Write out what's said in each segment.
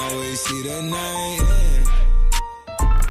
always see the night.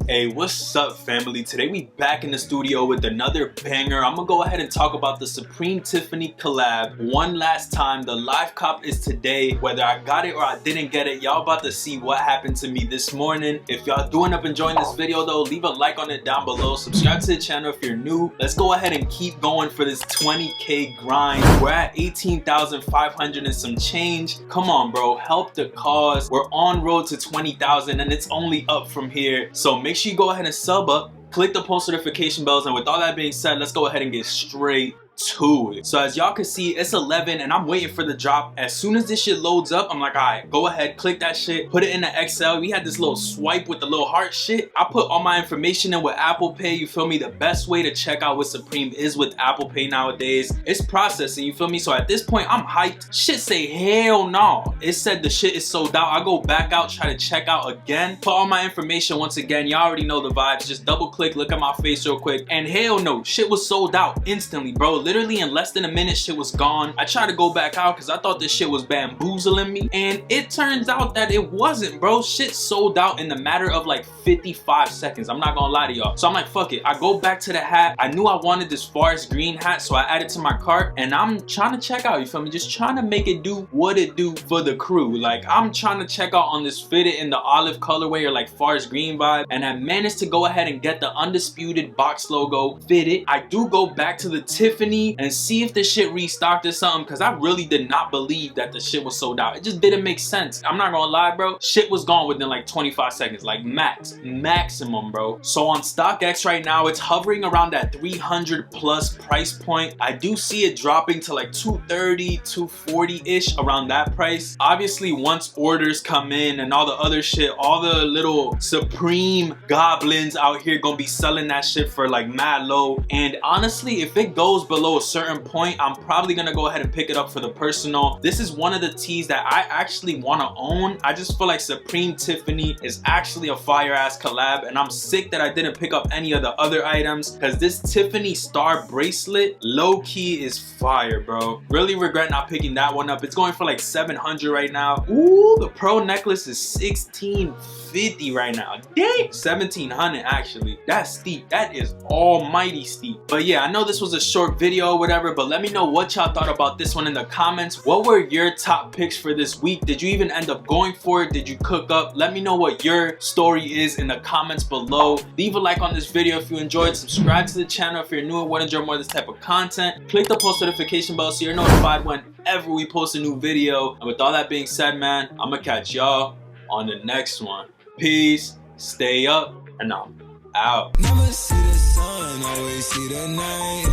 Hey, what's up, family? Today we back in the studio with another banger. I'm gonna go ahead and talk about the Supreme Tiffany collab one last time. The live cop is today. Whether I got it or I didn't get it, y'all about to see what happened to me this morning. If y'all do end up enjoying this video though, leave a like on it down below. Subscribe to the channel if you're new. Let's go ahead and keep going for this 20K grind. We're at 18,500 and some change. Come on, bro, help the cause. We're on road to 20,000 and it's only up from here. So make sure you go ahead and sub up, click the post notification bells, and with all that being said, let's go ahead and get straight to it. So as y'all can see, it's 11 and I'm waiting for the drop. As soon as this shit loads up, I'm like, all right, go ahead, click that shit, put it in the Excel. We had this little swipe with the little heart shit. I put all my information in with Apple Pay. You feel me? The best way to check out with Supreme is with Apple Pay nowadays. It's processing, you feel me? So at this point, I'm hyped. Shit say hell no. It said the shit is sold out. I go back out, try to check out again, put all my information once again. Y'all already know the vibes. Just double click, look at my face real quick, and hell no, shit was sold out instantly, bro. Literally in less than a minute, shit was gone. I tried to go back out because I thought this shit was bamboozling me, and it turns out that it wasn't, bro. Shit sold out in the matter of like 55 seconds. I'm not gonna lie to y'all. So I'm like, fuck it. I go back to the hat. I knew I wanted this forest green hat, so I added to my cart, and I'm trying to check out, you feel me? Just trying to make it do what it do for the crew. Like, I'm trying to check out on this fitted in the olive colorway or like forest green vibe, and I managed to go ahead and get the Undisputed box logo fitted. I do go back to the Tiffany and see if this shit restocked or something, because I really did not believe that the shit was sold out. It just didn't make sense. I'm not gonna lie, bro. Shit was gone within like 25 seconds, like maximum, bro. So on StockX right now, it's hovering around that 300 plus price point. I do see it dropping to like 230, 240-ish, around that price. Obviously, once orders come in and all the other shit, all the little Supreme goblins out here gonna be selling that shit for like mad low. And honestly, if it goes below a certain point, I'm probably gonna go ahead and pick it up for the personal. This is one of the tees that I actually want to own. I just feel like Supreme Tiffany is actually a fire ass collab, and I'm sick that I didn't pick up any of the other items, because this Tiffany star bracelet low key is fire, bro. Really regret not picking that one up. It's going for like 700 right now. Ooh, the pearl necklace is 1650 right now. Dang, 1700 actually. That's steep. That is almighty steep. But yeah, I know this was a short video or whatever, but let me know what y'all thought about this one in the comments. What were your top picks for this week? Did you even end up going for it? Did you cook up? Let me know what your story is in the comments below. Leave a like on this video if you enjoyed. Subscribe to the channel if you're new and want to enjoy more of this type of content. Click the post notification bell so you're notified whenever we post a new video. And with all that being said, man, I'm gonna catch y'all on the next one. Peace, stay up, and I'm out. Never see the sun, always see the night.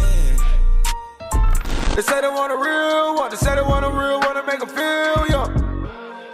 They say they want a real one, they say they want a real one to make them feel young.